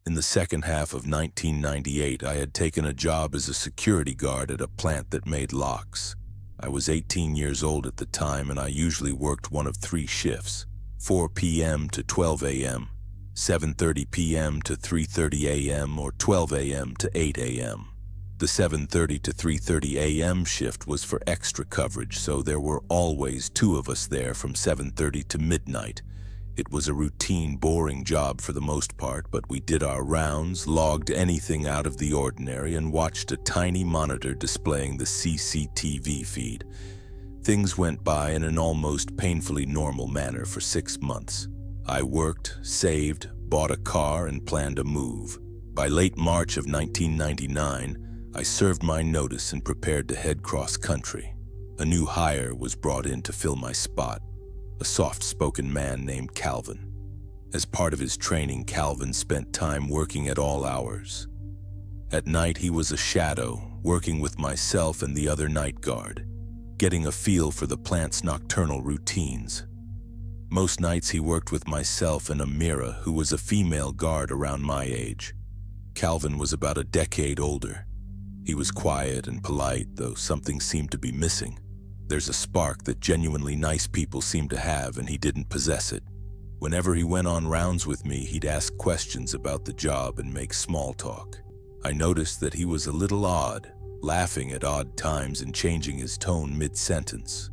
In the second half of 1998, I had taken a job as a security guard at a plant that made locks. I was 18 years old at the time, and I usually worked one of three shifts: 4 p.m. to 12 a.m., 7:30 p.m. to 3:30 a.m., or 12 a.m. to 8 a.m. The 7:30 to 3:30 a.m. shift was for extra coverage, so there were always two of us there from 7:30 to midnight. It was a routine, boring job for the most part, but we did our rounds, logged anything out of the ordinary, and watched a tiny monitor displaying the CCTV feed. Things went by in an almost painfully normal manner for 6 months. I worked, saved, bought a car, and planned a move. By late March of 1999, I served my notice and prepared to head cross-country. A new hire was brought in to fill my spot, a soft-spoken man named Calvin. As part of his training, Calvin spent time working at all hours. At night, he was a shadow, working with myself and the other night guard, getting a feel for the plant's nocturnal routines. Most nights he worked with myself and Amira, who was a female guard around my age. Calvin was about a decade older. He was quiet and polite, though something seemed to be missing. There's a spark that genuinely nice people seem to have, and he didn't possess it. Whenever he went on rounds with me, he'd ask questions about the job and make small talk. I noticed that he was a little odd, laughing at odd times and changing his tone mid-sentence.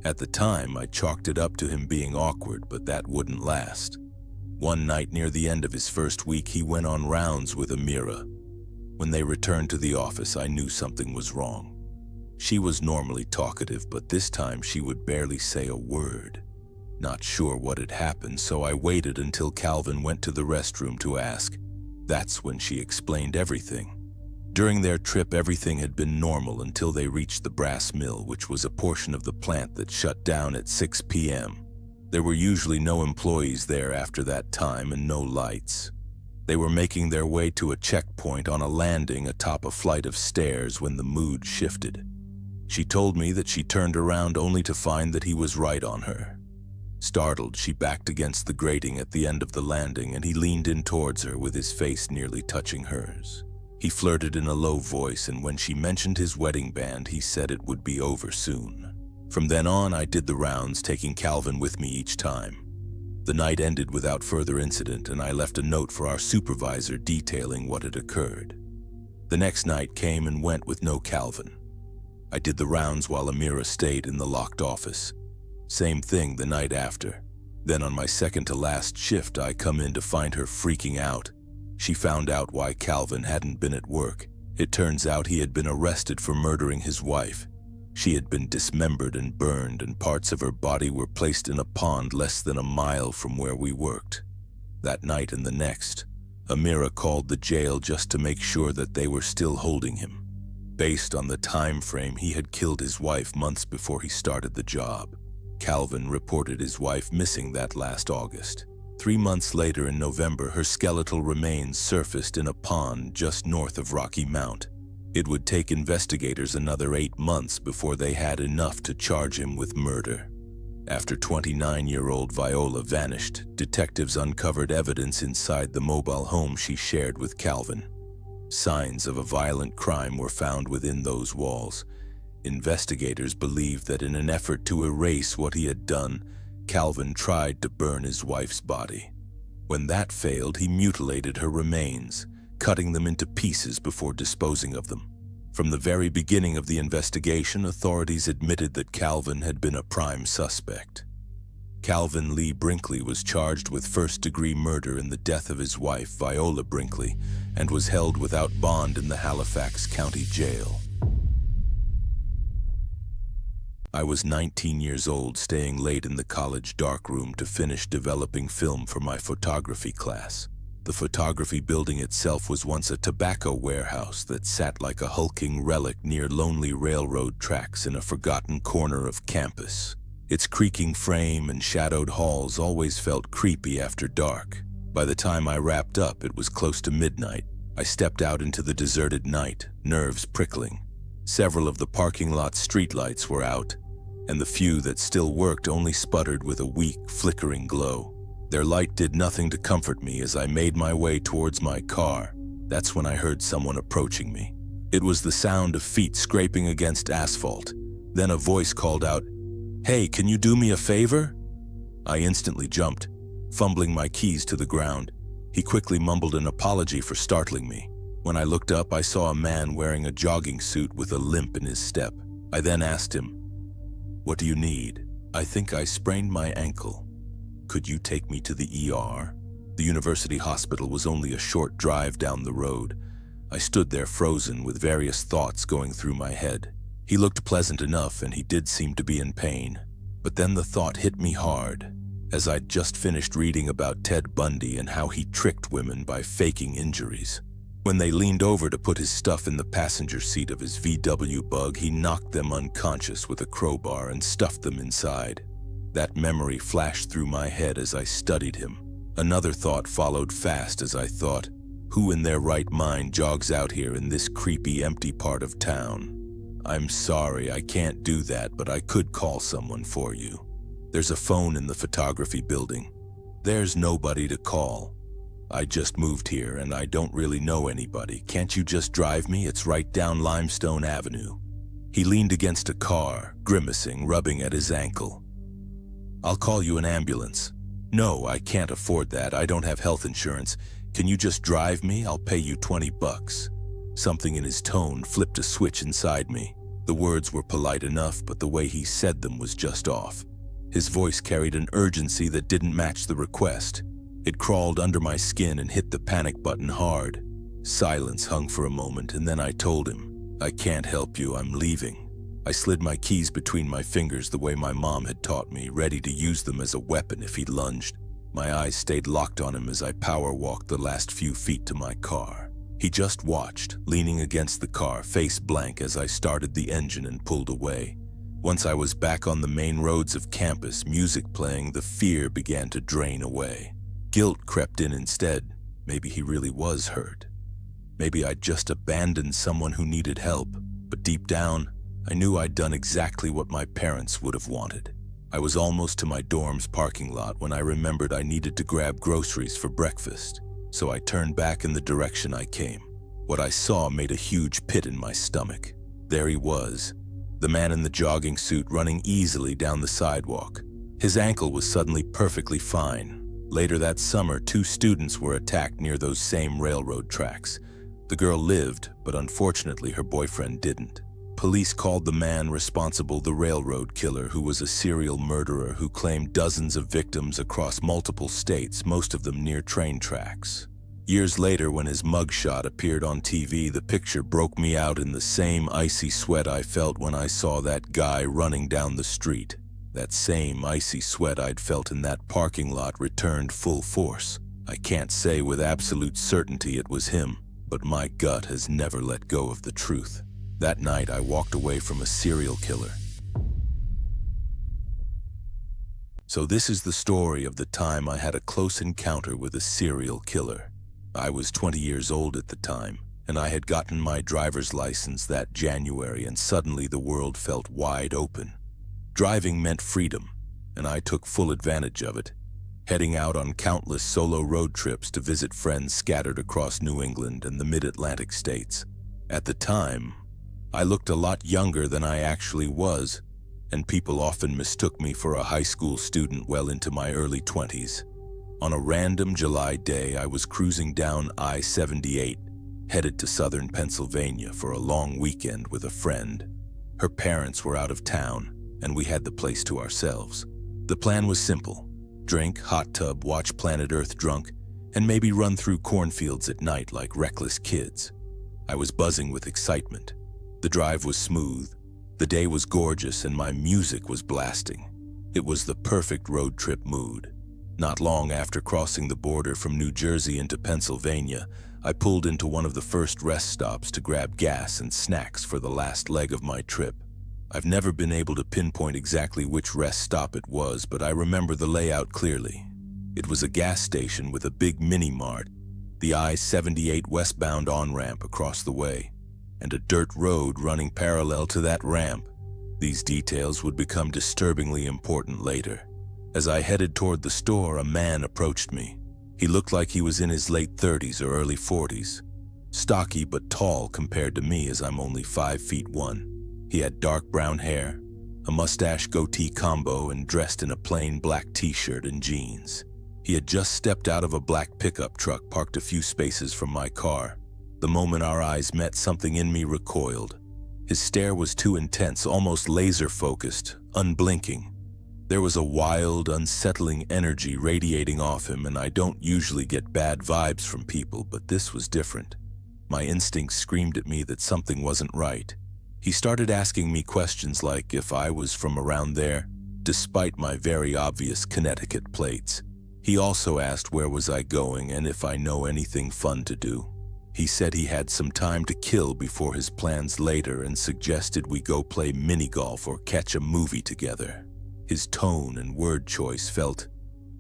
At the time, I chalked it up to him being awkward, but that wouldn't last. One night near the end of his first week, he went on rounds with Amira. When they returned to the office, I knew something was wrong. She was normally talkative, but this time she would barely say a word. Not sure what had happened, so I waited until Calvin went to the restroom to ask. That's when she explained everything. During their trip, everything had been normal until they reached the brass mill, which was a portion of the plant that shut down at 6 p.m. There were usually no employees there after that time and no lights. They were making their way to a checkpoint on a landing atop a flight of stairs when the mood shifted. She told me that she turned around only to find that he was right on her. Startled, she backed against the grating at the end of the landing, and he leaned in towards her with his face nearly touching hers. He flirted in a low voice, and when she mentioned his wedding band, he said it would be over soon. From then on, I did the rounds, taking Calvin with me each time. The night ended without further incident, and I left a note for our supervisor detailing what had occurred. The next night came and went with no Calvin. I did the rounds while Amira stayed in the locked office. Same thing the night after. Then on my second to last shift, I come in to find her freaking out. She found out why Calvin hadn't been at work. It turns out he had been arrested for murdering his wife. She had been dismembered and burned, and parts of her body were placed in a pond less than a mile from where we worked. That night and the next, Amira called the jail just to make sure that they were still holding him. Based on the time frame, he had killed his wife months before he started the job. Calvin reported his wife missing that last August. 3 months later, in November, her skeletal remains surfaced in a pond just north of Rocky Mount. It would take investigators another 8 months before they had enough to charge him with murder. After 29-year-old Viola vanished, detectives uncovered evidence inside the mobile home she shared with Calvin. Signs of a violent crime were found within those walls. Investigators believed that in an effort to erase what he had done, Calvin tried to burn his wife's body. When that failed, he mutilated her remains, cutting them into pieces before disposing of them. From the very beginning of the investigation, authorities admitted that Calvin had been a prime suspect. Calvin Lee Brinkley was charged with first-degree murder in the death of his wife, Viola Brinkley, and was held without bond in the Halifax County Jail. I was 19 years old, staying late in the college darkroom to finish developing film for my photography class. The photography building itself was once a tobacco warehouse that sat like a hulking relic near lonely railroad tracks in a forgotten corner of campus. Its creaking frame and shadowed halls always felt creepy after dark. By the time I wrapped up, it was close to midnight. I stepped out into the deserted night, nerves prickling. Several of the parking lot's streetlights were out, and the few that still worked only sputtered with a weak, flickering glow. Their light did nothing to comfort me as I made my way towards my car. That's when I heard someone approaching me. It was the sound of feet scraping against asphalt. Then a voice called out, "Hey, can you do me a favor?" I instantly jumped, fumbling my keys to the ground. He quickly mumbled an apology for startling me. When I looked up, I saw a man wearing a jogging suit with a limp in his step. I then asked him, "What do you need?" "I think I sprained my ankle. Could you take me to the ER?" The university hospital was only a short drive down the road. I stood there frozen with various thoughts going through my head. He looked pleasant enough and he did seem to be in pain. But then the thought hit me hard, as I'd just finished reading about Ted Bundy and how he tricked women by faking injuries. When they leaned over to put his stuff in the passenger seat of his VW Bug, he knocked them unconscious with a crowbar and stuffed them inside. That memory flashed through my head as I studied him. Another thought followed fast as I thought, who in their right mind jogs out here in this creepy, empty part of town? "I'm sorry, I can't do that, but I could call someone for you. There's a phone in the photography building." "There's nobody to call. I just moved here and I don't really know anybody. Can't you just drive me? It's right down Limestone Avenue." He leaned against a car, grimacing, rubbing at his ankle. "I'll call you an ambulance." "No, I can't afford that. I don't have health insurance. Can you just drive me? I'll pay you $20. Something in his tone flipped a switch inside me. The words were polite enough, but the way he said them was just off. His voice carried an urgency that didn't match the request. It crawled under my skin and hit the panic button hard. Silence hung for a moment, and then I told him, "I can't help you, I'm leaving." I slid my keys between my fingers the way my mom had taught me, ready to use them as a weapon if he lunged. My eyes stayed locked on him as I power-walked the last few feet to my car. He just watched, leaning against the car, face blank as I started the engine and pulled away. Once I was back on the main roads of campus, music playing, the fear began to drain away. Guilt crept in instead. Maybe he really was hurt. Maybe I'd just abandoned someone who needed help. But deep down, I knew I'd done exactly what my parents would have wanted. I was almost to my dorm's parking lot when I remembered I needed to grab groceries for breakfast. So I turned back in the direction I came. What I saw made a huge pit in my stomach. There he was, the man in the jogging suit running easily down the sidewalk. His ankle was suddenly perfectly fine. Later that summer, 2 students were attacked near those same railroad tracks. The girl lived, but unfortunately her boyfriend didn't. Police called the man responsible the railroad killer, who was a serial murderer who claimed dozens of victims across multiple states, most of them near train tracks. Years later, when his mugshot appeared on TV, the picture broke me out in the same icy sweat I felt when I saw that guy running down the street. That same icy sweat I'd felt in that parking lot returned full force. I can't say with absolute certainty it was him, but my gut has never let go of the truth. That night I walked away from a serial killer. So this is the story of the time I had a close encounter with a serial killer. I was 20 years old at the time, and I had gotten my driver's license that January, and suddenly the world felt wide open. Driving meant freedom, and I took full advantage of it, heading out on countless solo road trips to visit friends scattered across New England and the mid-Atlantic states. At the time, I looked a lot younger than I actually was, and people often mistook me for a high school student well into my early 20s. On a random July day, I was cruising down I-78, headed to southern Pennsylvania for a long weekend with a friend. Her parents were out of town, and we had the place to ourselves. The plan was simple: drink, hot tub, watch Planet Earth drunk, and maybe run through cornfields at night like reckless kids. I was buzzing with excitement. The drive was smooth, the day was gorgeous, and my music was blasting. It was the perfect road trip mood. Not long after crossing the border from New Jersey into Pennsylvania, I pulled into one of the first rest stops to grab gas and snacks for the last leg of my trip. I've never been able to pinpoint exactly which rest stop it was, but I remember the layout clearly. It was a gas station with a big mini-mart, the I-78 westbound on-ramp across the way, and a dirt road running parallel to that ramp. These details would become disturbingly important later. As I headed toward the store, a man approached me. He looked like he was in his late 30s or early 40s. Stocky but tall compared to me, as I'm only 5'1". He had dark brown hair, a mustache goatee combo, and dressed in a plain black t-shirt and jeans. He had just stepped out of a black pickup truck parked a few spaces from my car. The moment our eyes met, something in me recoiled. His stare was too intense, almost laser-focused, unblinking. There was a wild, unsettling energy radiating off him, and I don't usually get bad vibes from people, but this was different. My instincts screamed at me that something wasn't right. He started asking me questions like if I was from around there, despite my very obvious Connecticut plates. He also asked where was I going and if I know anything fun to do. He said he had some time to kill before his plans later and suggested we go play mini-golf or catch a movie together. His tone and word choice felt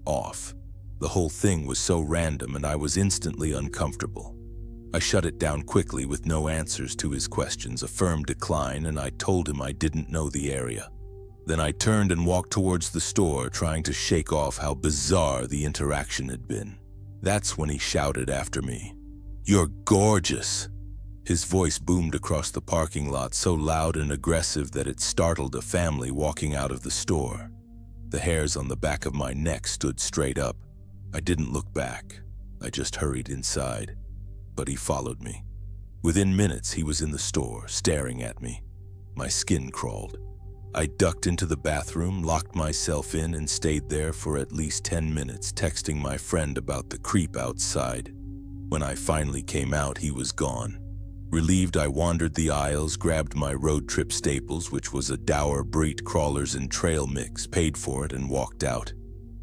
off. The whole thing was so random and I was instantly uncomfortable. I shut it down quickly with no answers to his questions, a firm decline, and I told him I didn't know the area. Then I turned and walked towards the store, trying to shake off how bizarre the interaction had been. That's when he shouted after me, "You're gorgeous!" His voice boomed across the parking lot, so loud and aggressive that it startled a family walking out of the store. The hairs on the back of my neck stood straight up. I didn't look back. I just hurried inside. But he followed me. Within minutes, he was in the store, staring at me. My skin crawled. I ducked into the bathroom, locked myself in, and stayed there for at least 10 minutes, texting my friend about the creep outside. When I finally came out, he was gone. Relieved, I wandered the aisles, grabbed my road trip staples, which was a Dower Breed crawlers and trail mix, paid for it, and walked out.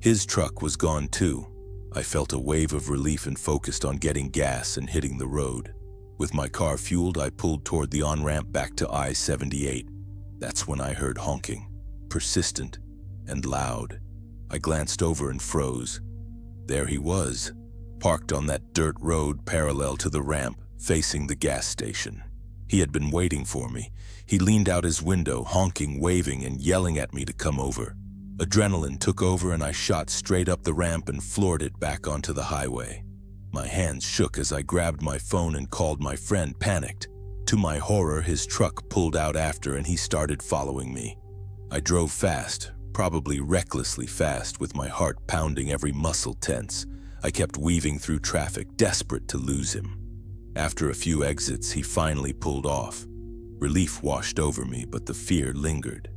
His truck was gone too. I felt a wave of relief and focused on getting gas and hitting the road. With my car fueled, I pulled toward the on-ramp back to I-78. That's when I heard honking, persistent and loud. I glanced over and froze. There he was, parked on that dirt road parallel to the ramp, facing the gas station. He had been waiting for me. He leaned out his window, honking, waving, and yelling at me to come over. Adrenaline took over and I shot straight up the ramp and floored it back onto the highway. My hands shook as I grabbed my phone and called my friend, panicked. To my horror, his truck pulled out after and he started following me. I drove fast, probably recklessly fast, with my heart pounding, every muscle tense. I kept weaving through traffic, desperate to lose him. After a few exits, he finally pulled off. Relief washed over me, but the fear lingered.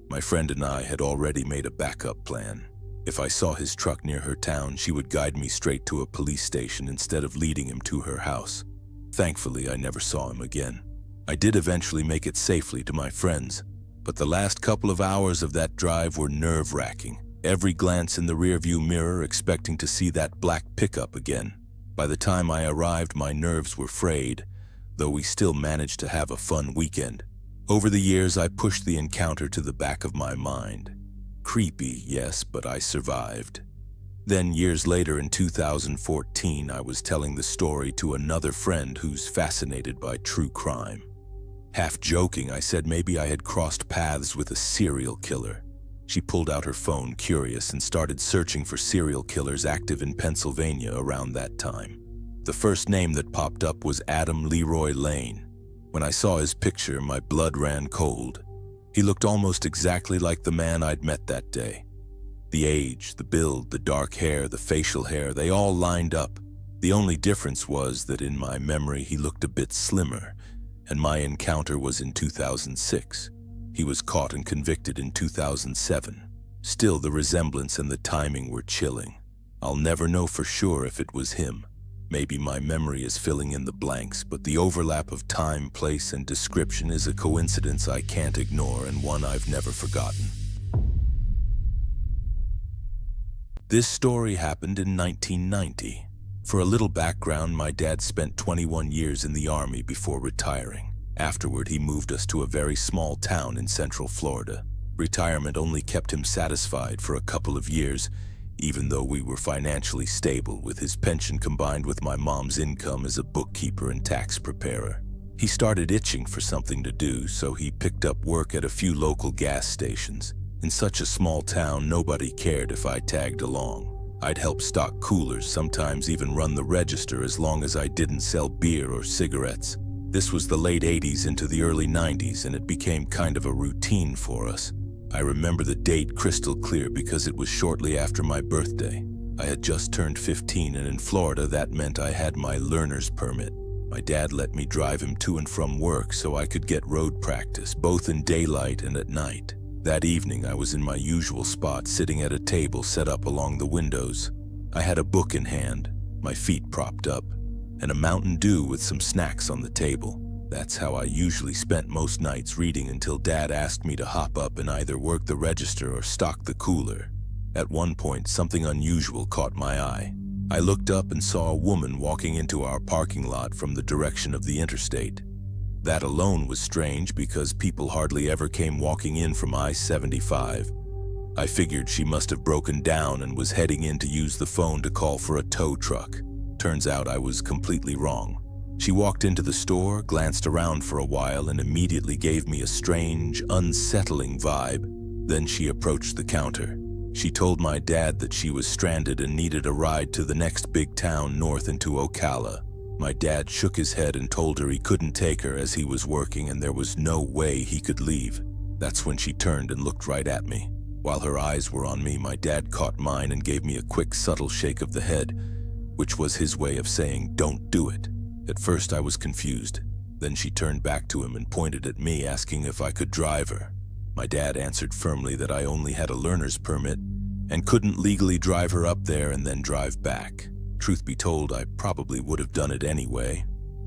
My friend and I had already made a backup plan. If I saw his truck near her town, she would guide me straight to a police station instead of leading him to her house. Thankfully, I never saw him again. I did eventually make it safely to my friends, but the last couple of hours of that drive were nerve-wracking. Every glance in the rearview mirror, expecting to see that black pickup again. By the time I arrived, my nerves were frayed, though we still managed to have a fun weekend. Over the years, I pushed the encounter to the back of my mind. Creepy, yes, but I survived. Then, years later in 2014, I was telling the story to another friend who's fascinated by true crime. Half joking, I said maybe I had crossed paths with a serial killer. She pulled out her phone, curious, and started searching for serial killers active in Pennsylvania around that time. The first name that popped up was Adam Leroy Lane. When I saw his picture, my blood ran cold. He looked almost exactly like the man I'd met that day. The age, the build, the dark hair, the facial hair, they all lined up. The only difference was that in my memory he looked a bit slimmer, and my encounter was in 2006. He was caught and convicted in 2007. Still, the resemblance and the timing were chilling. I'll never know for sure if it was him. Maybe my memory is filling in the blanks, but the overlap of time, place, and description is a coincidence I can't ignore and one I've never forgotten. This story happened in 1990. For a little background, my dad spent 21 years in the Army before retiring. Afterward, he moved us to a very small town in Central Florida. Retirement only kept him satisfied for a couple of years, even though we were financially stable, with his pension combined with my mom's income as a bookkeeper and tax preparer. He started itching for something to do, so he picked up work at a few local gas stations. In such a small town, nobody cared if I tagged along. I'd help stock coolers, sometimes even run the register as long as I didn't sell beer or cigarettes. This was the late 80s into the early 90s, and it became kind of a routine for us. I remember the date crystal clear because it was shortly after my birthday. I had just turned 15, and in Florida that meant I had my learner's permit. My dad let me drive him to and from work so I could get road practice, both in daylight and at night. That evening, I was in my usual spot, sitting at a table set up along the windows. I had a book in hand, my feet propped up, and a Mountain Dew with some snacks on the table. That's how I usually spent most nights reading until Dad asked me to hop up and either work the register or stock the cooler. At one point, something unusual caught my eye. I looked up and saw a woman walking into our parking lot from the direction of the interstate. That alone was strange because people hardly ever came walking in from I-75. I figured she must have broken down and was heading in to use the phone to call for a tow truck. Turns out I was completely wrong. She walked into the store, glanced around for a while, and immediately gave me a strange, unsettling vibe. Then she approached the counter. She told my dad that she was stranded and needed a ride to the next big town north into Ocala. My dad shook his head and told her he couldn't take her as he was working and there was no way he could leave. That's when she turned and looked right at me. While her eyes were on me, my dad caught mine and gave me a quick, subtle shake of the head, which was his way of saying, "Don't do it." At first I was confused. Then she turned back to him and pointed at me, asking if I could drive her. My dad answered firmly that I only had a learner's permit and couldn't legally drive her up there and then drive back. Truth be told, I probably would have done it anyway,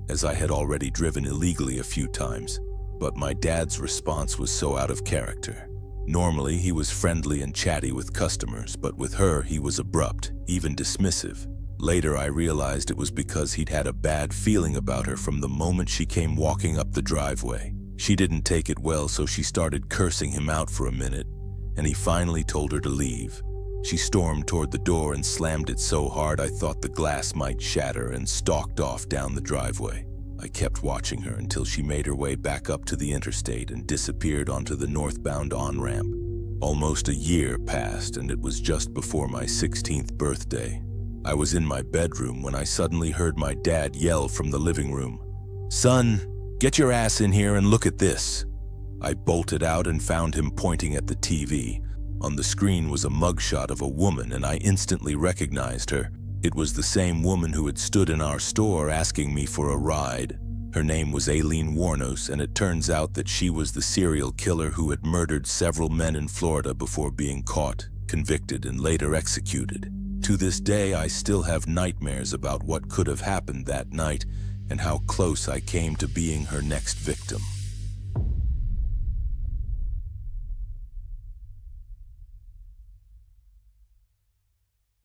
as I had already driven illegally a few times. But my dad's response was so out of character. Normally, he was friendly and chatty with customers, but with her, he was abrupt, even dismissive. Later, I realized it was because he'd had a bad feeling about her from the moment she came walking up the driveway. She didn't take it well, so she started cursing him out for a minute, and he finally told her to leave. She stormed toward the door and slammed it so hard I thought the glass might shatter and stalked off down the driveway. I kept watching her until she made her way back up to the interstate and disappeared onto the northbound on-ramp. Almost a year passed, and it was just before my 16th birthday. I was in my bedroom when I suddenly heard my dad yell from the living room, "Son, get your ass in here and look at this." I bolted out and found him pointing at the TV. On the screen was a mugshot of a woman, and I instantly recognized her. It was the same woman who had stood in our store asking me for a ride. Her name was Aileen Warnos, and it turns out that she was the serial killer who had murdered several men in Florida before being caught, convicted, and later executed. To this day, I still have nightmares about what could have happened that night and how close I came to being her next victim.